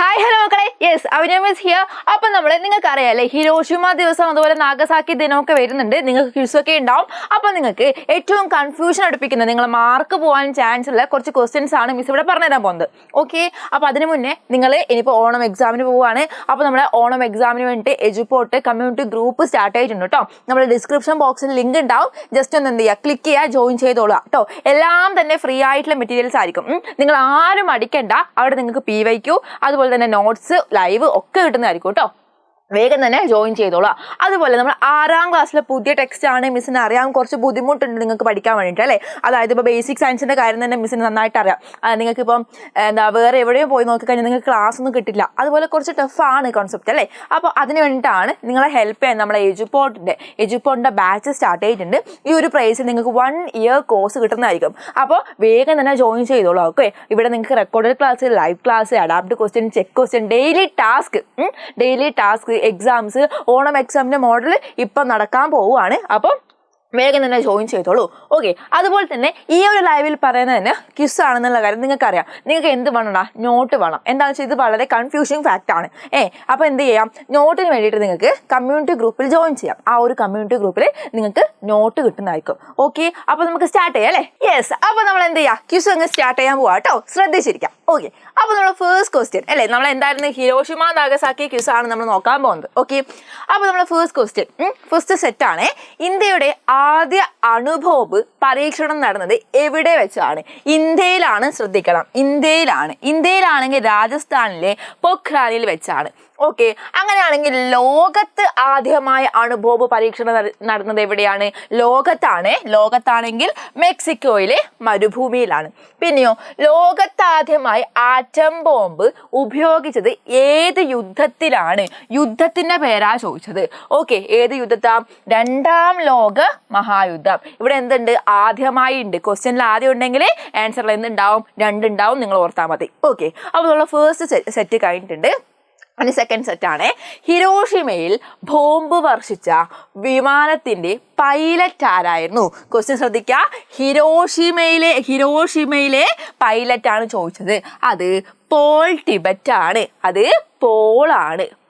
Hi hello മക്കളെ, yes അഭിനയമിസ് here. അപ്പം നമ്മൾ നിങ്ങൾക്കറിയാമല്ലേ, ഹിരോഷിമ ദിവസം അതുപോലെ നാഗസാക്കി ദിനമൊക്കെ വരുന്നുണ്ട്. നിങ്ങൾക്ക് ക്വിസൊക്കെ ഉണ്ടാവും. അപ്പം നിങ്ങൾക്ക് ഏറ്റവും കൺഫ്യൂഷൻ അടുപ്പിക്കുന്ന നിങ്ങളെ മാർക്ക് പോകാൻ ചാൻസ് ഉള്ള കുറച്ച് ക്വസ്റ്റ്യൻസ് ആണ് മിസ് ഇവിടെ പറഞ്ഞുതരാൻ പോകുന്നത്. ഓക്കെ, അപ്പോൾ അതിന് മുന്നേ നിങ്ങൾ ഇനിയിപ്പോൾ ഓണം എക്സാമിന് പോവുകയാണ്. അപ്പോൾ നമ്മുടെ ഓണം എക്സാമിന് വേണ്ടിയിട്ട് എജുപോർട്ട് കമ്മ്യൂണിറ്റി ഗ്രൂപ്പ് സ്റ്റാർട്ട് ആയിട്ടുണ്ട് കേട്ടോ. നമ്മുടെ ഡിസ്ക്രിപ്ഷൻ ബോക്സിൽ ലിങ്ക് ഉണ്ടാവും. ജസ്റ്റ് ഒന്ന് എന്ത് ചെയ്യുക, ക്ലിക്ക് ചെയ്യുക, ജോയിൻ ചെയ്തോളുക കേട്ടോ. എല്ലാം തന്നെ ഫ്രീ ആയിട്ടുള്ള മെറ്റീരിയൽസ് ആയിരിക്കും. നിങ്ങൾ ആരും അടിക്കണ്ട. അവിടെ നിങ്ങൾക്ക് PYQ അതുപോലെ തന്നെ നോട്ട്സ് ലൈവ് ഒക്കെ കിട്ടുന്നതായിരിക്കും കേട്ടോ. വേഗം തന്നെ ജോയിൻ ചെയ്തോളാം. അതുപോലെ നമ്മൾ 6ാം ക്ലാസ്സിലെ പുതിയ ടെക്സ്റ്റ് ആണ്. മിസ്സിന് അറിയാൻ കുറച്ച് ബുദ്ധിമുട്ടുണ്ട് നിങ്ങൾക്ക് പഠിക്കാൻ വേണ്ടിയിട്ട് അല്ലേ. അതായത് ഇപ്പോൾ ബേസിക് സയൻസിൻ്റെ കാര്യം തന്നെ മിസ്സിന് നന്നായിട്ട് അറിയാം. നിങ്ങൾക്കിപ്പം വേറെ എവിടെയും പോയി നോക്കിക്കഴിഞ്ഞാൽ നിങ്ങൾക്ക് ക്ലാസ് ഒന്നും കിട്ടില്ല. അതുപോലെ കുറച്ച് ടഫാണ് കോൺസെപ്റ്റ് അല്ലേ. അപ്പോൾ അതിന് വേണ്ടിയിട്ടാണ് നിങ്ങളെ ഹെൽപ്പ് ചെയ്യാൻ നമ്മളെ എജുപോർട്ടിൻ്റെ ബാച്ച് സ്റ്റാർട്ട് ചെയ്തിട്ടുണ്ട്. ഈ ഒരു പ്രൈസിൽ നിങ്ങൾക്ക് 1 ഇയർ കോഴ്സ് കിട്ടുന്നതായിരിക്കും. അപ്പോൾ വേഗം തന്നെ ജോയിൻ ചെയ്തോളാം. ഓക്കെ, ഇവിടെ നിങ്ങൾക്ക് recorded class, live class, adapt question, check question, daily task exams, Onam എക്സാമിൻ്റെ മോഡൽ ഇപ്പം നടക്കാൻ പോവുകയാണ്. അപ്പം വേഗം തന്നെ ജോയിൻ ചെയ്തോളൂ. ഓക്കെ, അതുപോലെ തന്നെ ഈ ഒരു ലൈവിൽ പറയുന്നത് തന്നെ ക്വിസ് ആണെന്നുള്ള കാര്യം നിങ്ങൾക്കറിയാം. നിങ്ങൾക്ക് എന്ത് വേണടാ, നോട്ട് വേണം. എന്താണെന്ന് വെച്ചാൽ ഇത് വളരെ കൺഫ്യൂഷിങ് ഫാക്റ്റ് ആണ്. അപ്പോൾ എന്ത് ചെയ്യാം, നോട്ടിന് വേണ്ടിയിട്ട് നിങ്ങൾക്ക് കമ്മ്യൂണിറ്റി ഗ്രൂപ്പിൽ ജോയിൻ ചെയ്യാം. ആ ഒരു കമ്മ്യൂണിറ്റി ഗ്രൂപ്പിൽ നിങ്ങൾക്ക് നോട്ട് കിട്ടുന്നതായിരിക്കും. ഓക്കെ, അപ്പോൾ നമുക്ക് സ്റ്റാർട്ട് ചെയ്യാം അല്ലേ. യെസ്, അപ്പോൾ നമ്മൾ എന്ത് ചെയ്യാം, ക്വിസ് അങ്ങ് സ്റ്റാർട്ട് ചെയ്യാൻ പോവാം കേട്ടോ. ശ്രദ്ധിച്ചിരിക്കാം. ഓക്കെ, അപ്പോൾ നമ്മുടെ ഫസ്റ്റ് ക്വസ്റ്റ്യൻ അല്ലേ, നമ്മൾ എന്തായിരുന്നു ഹിരോഷിമ നാഗസാക്കി ക്വിസ് ആണ് നമ്മൾ നോക്കാൻ പോകുന്നത്. ഓക്കെ, അപ്പോൾ നമ്മുടെ ഫസ്റ്റ് ക്വസ്റ്റ്യൻ, ഫസ്റ്റ് സെറ്റാണ്. ഇന്ത്യയുടെ ആദ്യ അണുബോംബ് പരീക്ഷണം നടന്നത് എവിടെ വെച്ചാണ്? ഇന്ത്യയിലാണ്. ശ്രദ്ധിക്കണം, ഇന്ത്യയിലാണെങ്കിൽ രാജസ്ഥാനിലെ പൊഖ്രാനിൽ വെച്ചാണ്. ഓക്കെ, അങ്ങനെയാണെങ്കിൽ ലോകത്ത് ആദ്യമായി അണുബോംബ് പരീക്ഷണം നടന്നത് എവിടെയാണ്? ലോകത്താണെങ്കിൽ മെക്സിക്കോയിലെ മരുഭൂമിയിലാണ്. പിന്നെയോ, ലോകത്താദ്യമായി ആറ്റം ബോംബ് ഉപയോഗിച്ചത് ഏത് യുദ്ധത്തിലാണ്? യുദ്ധത്തിന്റെ പേരാ ചോദിച്ചത്. ഓക്കെ, ഏത് യുദ്ധത്താ? 2ാം ലോക മഹായുദ്ധം. ഇവിടെ എന്തുണ്ട്? ആദ്യമായി ഉണ്ട്. ക്വസ്റ്റ്യനിൽ ആദ്യം ഉണ്ടെങ്കിൽ ആൻസറിൽ എന്തുണ്ടാവും? 2 ഉണ്ടാവും. നിങ്ങൾ ഓർത്താൽ മതി. ഓക്കെ, അപ്പോൾ നമ്മൾ ഫസ്റ്റ് സെറ്റ് കഴിഞ്ഞിട്ടുണ്ട്. അതിന് സെക്കൻഡ് സെറ്റാണ്. ഹിരോഷിമയിൽ ബോംബ് വർഷിച്ച വിമാനത്തിന്റെ പൈലറ്റ് ആരായിരുന്നു? ക്വസ്റ്റ്യൻ ശ്രദ്ധിക്കുക. ഹിരോഷിമയിലെ പൈലറ്റ് ആണ് ചോദിച്ചത്. അത് പോൾ ടിബറ്റ് ആണ്.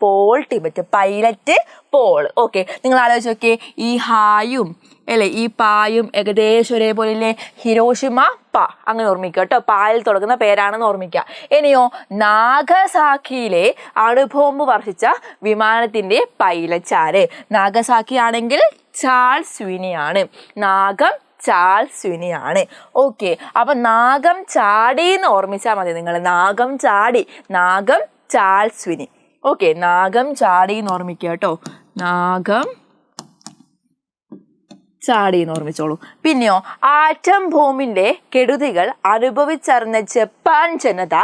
Paul Tibbets, pilot Paul. Okay, നിങ്ങൾ ആലോചിച്ച് നോക്കിയേ, ഈ ഹായും അല്ലേ ഈ പായും ഏകദേശം ഒരേപോലെ ഇല്ലേ? ഹിരോഷിമ പ, അങ്ങനെ ഓർമ്മിക്കുക കേട്ടോ. പായിൽ തുടങ്ങുന്ന പേരാണെന്ന് ഓർമ്മിക്കുക. ഇനിയോ, നാഗസാക്കിയിലെ അണുബോംബ് വർഷിച്ച വിമാനത്തിന്റെ പൈലറ്റ് ആര്? നാഗസാക്കി ആണെങ്കിൽ ചാൾസ് സ്വിനിയാണ്. ചാൾസ് സ്വിനിയാണ്. ഓക്കെ, അപ്പൊ നാഗം ചാടി എന്ന് ഓർമ്മിച്ചാൽ മതി നിങ്ങൾ. നാഗം ചാൾസ് സ്വിനി. ഓക്കെ, നാഗം ചാടി എന്ന് ഓർമ്മിക്കുക കേട്ടോ. നാഗം ചാടി എന്ന് ഓർമ്മിച്ചോളൂ. പിന്നെയോ, ആറ്റം ബോംബിന്റെ കെടുതികൾ അനുഭവിച്ചറിഞ്ഞ ജപ്പാൻ ജനത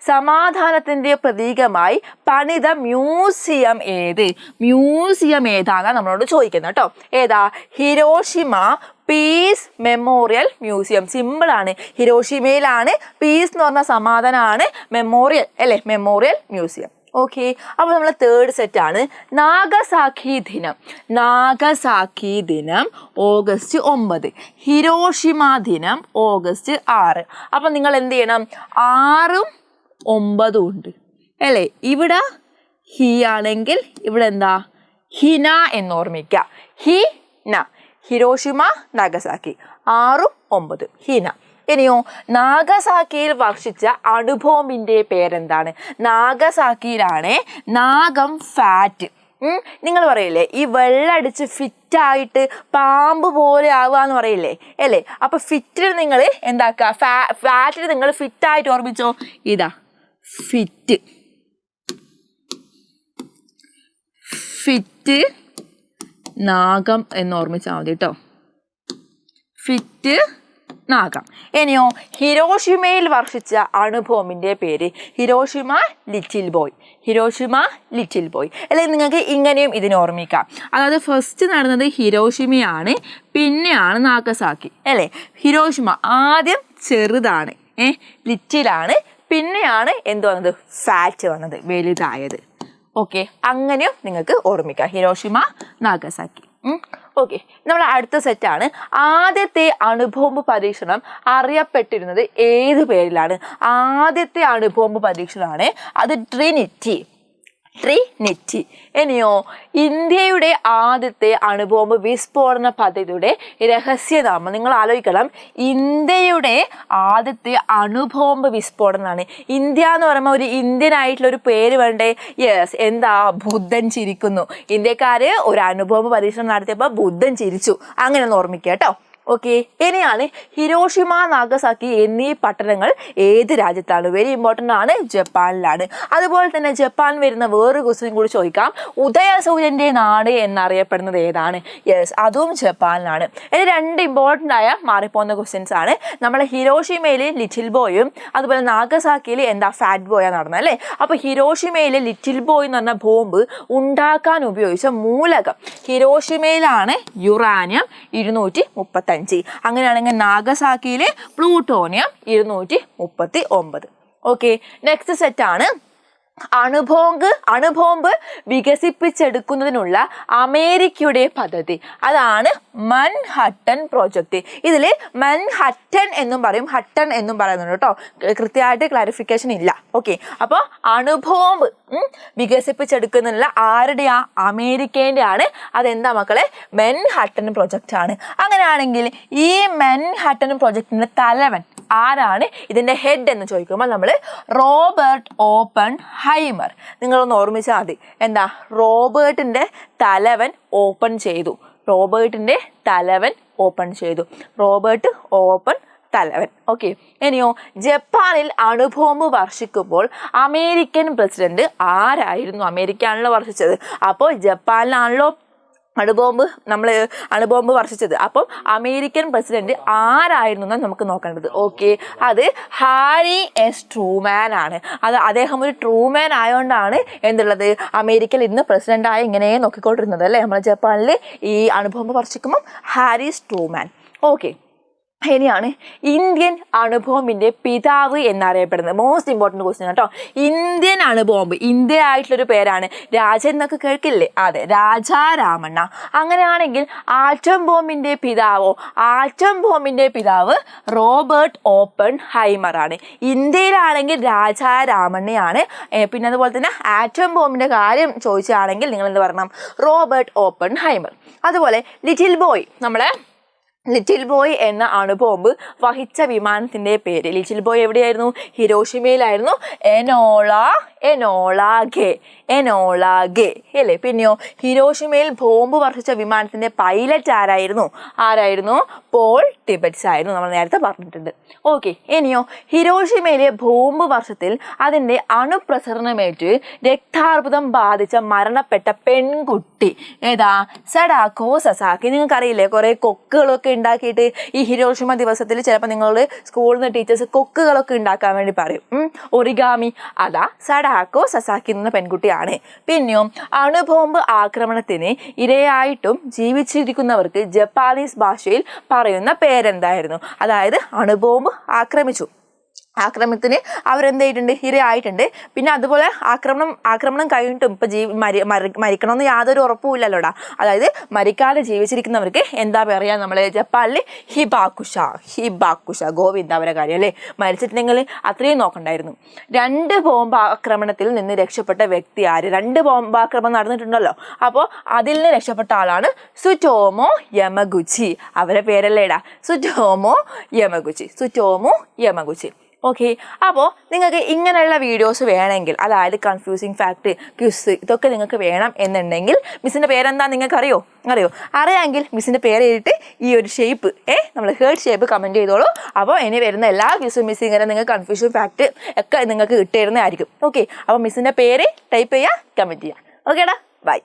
സമാധാനത്തിന്റെ പ്രതീകമായി പണിത മ്യൂസിയം ഏതാണ് നമ്മളോട് ചോദിക്കുന്നത് കേട്ടോ. ഏതാ? Hiroshima peace memorial museum. Simple ആണ്. ഹിരോഷിമയിലാണ്. പീസ് എന്ന് പറഞ്ഞ സമാധാനമാണ്. മെമ്മോറിയൽ അല്ലേ, മെമ്മോറിയൽ മ്യൂസിയം. ഓക്കെ, അപ്പോൾ നമ്മൾ തേർഡ് സെറ്റാണ്. നാഗസാക്കി ദിനം ഓഗസ്റ്റ് 9, ഹിരോഷിമ ദിനം ഓഗസ്റ്റ് 6. അപ്പം നിങ്ങൾ എന്ത് ചെയ്യണം? 6ഉം 9ഉം ഉണ്ട് അല്ലേ. ഇവിടെ ഹി ആണെങ്കിൽ ഇവിടെ എന്താ? ഹിന എന്ന് ഓർമ്മിക്കുക. ഹിരോഷിമ നാഗസാക്കി 6ഉം 9ഉം ഹിന. ഇനിയോ, നാഗസാക്കിയിൽ വർഷിച്ച അണുബോംബിന്റെ പേരെന്താണ്? നാഗസാക്കിയിലാണ് നാഗം ഫാറ്റ്. നിങ്ങൾ പറയില്ലേ ഈ വെള്ളടിച്ച് ഫിറ്റായിട്ട് പാമ്പ് പോലെ ആവുക എന്ന് പറയില്ലേ അല്ലേ. അപ്പൊ ഫിറ്റിൽ നിങ്ങൾ എന്താക്കുക, ഫാറ്റിൽ നിങ്ങൾ ഫിറ്റായിട്ട് ഓർമ്മിച്ചോ. ഇതാ ഫിറ്റ് നാഗം എന്ന് ഓർമ്മിച്ചാൽ മതി കേട്ടോ. ഫിറ്റ് നാഗം. ഇനിയോ, ഹിരോഷിമയിൽ വർഷിച്ച അണുബോംബിന്റെ പേര്? Hiroshima little boy. അല്ലെങ്കിൽ നിങ്ങൾക്ക് ഇങ്ങനെയും ഇതിനെ ഓർമ്മിക്കാം. അതായത് ഫസ്റ്റ് നടന്നത് ഹിരോഷിമയാണ്, പിന്നെയാണ് നാഗസാക്കി അല്ലേ. ഹിരോഷിമ ആദ്യം ചെറുതാണ്, ലിറ്റിലാണ്, പിന്നെയാണ് എന്ത് വന്നത്? ഫാറ്റ് വന്നത്, വലുതായത്. ഓക്കെ, അങ്ങനെയും നിങ്ങൾക്ക് ഓർമ്മിക്കാം. Hiroshima Nagasaki. ഓക്കെ, നമ്മൾ അടുത്ത സെറ്റാണ്. ആദ്യത്തെ അണുബോംബ് പരീക്ഷണം അറിയപ്പെട്ടിരുന്നത് ഏത് പേരിലാണ്? ആദ്യത്തെ അണുബോംബ് പരീക്ഷണമാണ് അത് ട്രിനിറ്റി. ഇനിയോ ഇന്ത്യയുടെ ആദ്യത്തെ അണുബോംബ് വിസ്ഫോടന പദ്ധതിയുടെ രഹസ്യനാമം നിങ്ങൾ ആലോചിക്കണം. ഇന്ത്യയുടെ ആദ്യത്തെ അണുബോംബ് വിസ്ഫോടനമാണ്. ഇന്ത്യ എന്ന് പറയുമ്പോൾ ഒരു ഇന്ത്യൻ ആയിട്ടുള്ള ഒരു പേര് വേണ്ടേ? യെസ്, എന്താ? ബുദ്ധൻ ചിരിക്കുന്നു. ഇന്ത്യക്കാര് ഒരു അണുബോംബ് പരീക്ഷണം നടത്തിയപ്പോൾ ബുദ്ധൻ ചിരിച്ചു. അങ്ങനെ ഒന്ന് ഓർമ്മിക്കുക കേട്ടോ. ഓക്കെ, ഇനിയാണ് ഹിരോഷിമ, നാഗസാക്കി എന്നീ പട്ടണങ്ങൾ ഏത് രാജ്യത്താണ്? വെരി ഇമ്പോർട്ടൻ്റ് ആണ്, ജപ്പാനിലാണ്. അതുപോലെ തന്നെ ജപ്പാൻ വരുന്ന വേറൊരു ക്വസ്റ്റ്യൻ കൂടി ചോദിക്കാം. ഉദയസൂര്യൻ്റെ നാട് എന്നറിയപ്പെടുന്നത് ഏതാണ്? യെസ്, അതും ജപ്പാനിലാണ്. ഇത് രണ്ട് ഇമ്പോർട്ടൻ്റ് ആയ മാറിപ്പോകുന്ന ക്വസ്റ്റ്യൻസ് ആണ്. നമ്മളെ ഹിരോഷിമയിൽ ലിറ്റിൽ ബോയും അതുപോലെ നാഗസാക്കിയിൽ എന്താ ഫാറ്റ് ബോയാണ് നടന്നത് അല്ലേ? അപ്പോൾ ഹിരോഷിമയിൽ ലിറ്റിൽ ബോയ് എന്ന് പറഞ്ഞ ബോംബ് ഉണ്ടാക്കാൻ ഉപയോഗിച്ച മൂലകം ഹിരോഷിമയിലാണ് യുറാനിയം 235. അങ്ങനെയാണെങ്കിൽ നാഗസാക്കിയിൽ പ്ലൂട്ടോണിയം 239. ഓക്കെ, നെക്സ്റ്റ് സെറ്റാണ് അണുബോംബ് വികസിപ്പിച്ചെടുക്കുന്നതിനുള്ള അമേരിക്കയുടെ പദ്ധതി. അതാണ് മൻഹട്ടൻ പ്രോജക്റ്റ്. ഇതിൽ മൻഹട്ടൻ എന്നും പറയും, ഹട്ടൺ എന്നും പറയുന്നുണ്ട് കേട്ടോ. കൃത്യമായിട്ട് ക്ലാരിഫിക്കേഷൻ ഇല്ല. ഓക്കെ, അപ്പോൾ അണുബോംബ് വികസിപ്പിച്ചെടുക്കുന്നതിനുള്ള ആരുടെയാ? അമേരിക്കേൻ്റെ ആണ്. അതെന്താ മക്കളെ? മൻഹട്ടൻ പ്രോജക്റ്റ് ആണ്. അങ്ങനെയാണെങ്കിൽ ഈ മൻഹട്ടൻ പ്രോജക്റ്റിൻ്റെ തലവൻ ആരാണ്? ഇതിൻ്റെ ഹെഡ് എന്ന് ചോദിക്കുമ്പോൾ നമ്മൾ റോബർട്ട് ഓപ്പൺ ഹൈമർ. നിങ്ങളൊന്ന് ഓർമ്മിച്ചാൽ മതി. എന്താ? റോബർട്ടിൻ്റെ തലവൻ ഓപ്പൺ ചെയ്തു. റോബർട്ട് ഓപ്പൺ തലവൻ. ഓക്കെ, ഇനിയോ ജപ്പാനിൽ അണുബോംബ് വർഷിക്കുമ്പോൾ അമേരിക്കൻ പ്രസിഡന്റ് ആരായിരുന്നു? അമേരിക്കയാണല്ലോ വർഷിച്ചത്. അപ്പോൾ ജപ്പാനിലാണല്ലോ അണുബോംബ് വർഷിച്ചത്. അപ്പം അമേരിക്കൻ പ്രസിഡന്റ് ആരായിരുന്നു എന്നാണ് നമുക്ക് നോക്കേണ്ടത്. ഓക്കെ, അത് ഹാരി എസ് ട്രൂമാൻ ആണ്. അദ്ദേഹം ഒരു ട്രൂമാൻ ആയതുകൊണ്ടാണ് എന്തുള്ളത് അമേരിക്കയിൽ ഇന്ന് പ്രസിഡന്റായി ഇങ്ങനെ നോക്കിക്കൊണ്ടിരുന്നത് അല്ലേ? നമ്മൾ ജപ്പാനിൽ ഈ അണുബോംബ് വർഷിക്കുമ്പം ഹാരിസ് ട്രൂമാൻ. ഓക്കെ, ഇനിയാണ് ഇന്ത്യൻ അണുബോംബിൻ്റെ പിതാവ് എന്നറിയപ്പെടുന്നത്. മോസ്റ്റ് ഇമ്പോർട്ടൻറ്റ് ക്വസ്റ്റ്യൻ കേട്ടോ. ഇന്ത്യൻ അണുബോംബ്, ഇന്ത്യ ആയിട്ടുള്ളൊരു പേരാണ്. രാജ എന്നൊക്കെ കേൾക്കില്ലേ? അതെ, രാജാരാമണ്ണ. അങ്ങനെയാണെങ്കിൽ ആറ്റം ബോംബിൻ്റെ പിതാവോ? ആറ്റം ബോംബിൻ്റെ പിതാവ് റോബർട്ട് ഓപ്പൺ ഹൈമർ ആണ്. ഇന്ത്യയിലാണെങ്കിൽ രാജാരാമണ്ണയാണ്. പിന്നെ അതുപോലെ തന്നെ ആറ്റം ബോംബിൻ്റെ കാര്യം ചോദിച്ചാണെങ്കിൽ നിങ്ങൾ എന്ത് പറയണം? Robert Oppenheimer. അതുപോലെ ലിറ്റിൽ ബോയ് എന്ന അണുബോംബ് വഹിച്ച വിമാനത്തിൻ്റെ പേര്. ലിറ്റിൽ ബോയ് എവിടെയായിരുന്നു? ഹിരോഷിമയിലായിരുന്നു. എനോള ഗേ അല്ലേ? പിന്നെയോ ഹിരോഷിമയിൽ ബോംബ് വർഷിച്ച വിമാനത്തിൻ്റെ പൈലറ്റ് ആരായിരുന്നു? പോൾ ടിബറ്റ്സ് ആയിരുന്നു. നമ്മൾ നേരത്തെ പറഞ്ഞിട്ടുണ്ട്. ഓക്കെ, ഇനിയോ ഹിരോഷിമയിലെ ബോംബ് വർഷത്തിൽ അതിൻ്റെ അണുപ്രസരണമേറ്റ് രക്താർബുദം ബാധിച്ച മരണപ്പെട്ട പെൺകുട്ടി ഏതാ? Sadako Sasaki. നിങ്ങൾക്കറിയില്ലേ, കുറേ കൊക്കുകളൊക്കെ ഉണ്ടാക്കിയിട്ട് ഈ ഹിരോഷിമ ദിവസത്തിൽ ചിലപ്പോൾ നിങ്ങളുടെ സ്കൂളിൽ നിന്ന് ടീച്ചേഴ്സ് കൊക്കുകളൊക്കെ ഉണ്ടാക്കാൻ വേണ്ടി പറയും. ഒറിഗാമി. അതാ സഡാക്കോ സസാക്കി എന്ന പെൺകുട്ടിയാണ്. പിന്നെയോ അണുബോംബ് ആക്രമണത്തിന് ഇരയായിട്ടും ജീവിച്ചിരിക്കുന്നവർക്ക് ജപ്പാനീസ് ഭാഷയിൽ പറയുന്ന പേരെന്തായിരുന്നു? അതായത് അണുബോംബ് ആക്രമണത്തിന് അവരെന്തായിട്ടുണ്ട്? ഇരയായിട്ടുണ്ട്. പിന്നെ അതുപോലെ ആക്രമണം കഴിഞ്ഞിട്ടും ഇപ്പം മരിക്കണമെന്ന് യാതൊരു ഉറപ്പുമില്ലല്ലോടാ. അതായത് മരിക്കാതെ ജീവിച്ചിരിക്കുന്നവർക്ക് എന്താ പറയുക? നമ്മൾ ജപ്പാനിൽ ഹിബാക്കുഷ ഗോവിന്ദ അവരെ കാര്യം അല്ലേ? മരിച്ചിട്ടുണ്ടെങ്കിൽ അത്രയും നോക്കണ്ടായിരുന്നു. 2 ബോംബ് ആക്രമണത്തിൽ നിന്ന് രക്ഷപ്പെട്ട വ്യക്തി ആര്? 2 ബോംബാക്രമണം നടന്നിട്ടുണ്ടല്ലോ. അപ്പോൾ അതിൽ നിന്ന് രക്ഷപ്പെട്ട ആളാണ് സുറ്റോമോ യമഗുച്ചി. അവരെ പേരല്ലേടാ? സുറ്റോമോ യമഗുച്ചി. ഓക്കെ, അപ്പോൾ നിങ്ങൾക്ക് ഇങ്ങനെയുള്ള വീഡിയോസ് വേണമെങ്കിൽ, അതായത് കൺഫ്യൂസിങ് ഫാക്ട്, ക്വിസ്, ഇതൊക്കെ നിങ്ങൾക്ക് വേണം എന്നുണ്ടെങ്കിൽ മിസ്സിൻ്റെ പേരെന്താ നിങ്ങൾക്ക് അറിയാമെങ്കിൽ മിസ്സിൻ്റെ പേര് എഴുതിയിട്ട് ഈ ഒരു ഷേപ്പ് നമ്മൾ ഹേർട്ട് ഷേപ്പ് കമൻറ്റ് ചെയ്തോളൂ. അപ്പോൾ ഇനി വരുന്ന എല്ലാ ക്വിസും മിസ് ഇങ്ങനെ നിങ്ങൾക്ക് കൺഫ്യൂഷൻ ഫാക്ട് ഒക്കെ നിങ്ങൾക്ക് കിട്ടിയിരുന്നതായിരിക്കും. ഓക്കെ, അപ്പോൾ മിസ്സിൻ്റെ പേര് ടൈപ്പ് ചെയ്യുക, കമൻറ്റ് ചെയ്യുക. ഓക്കേടാ, ബൈ.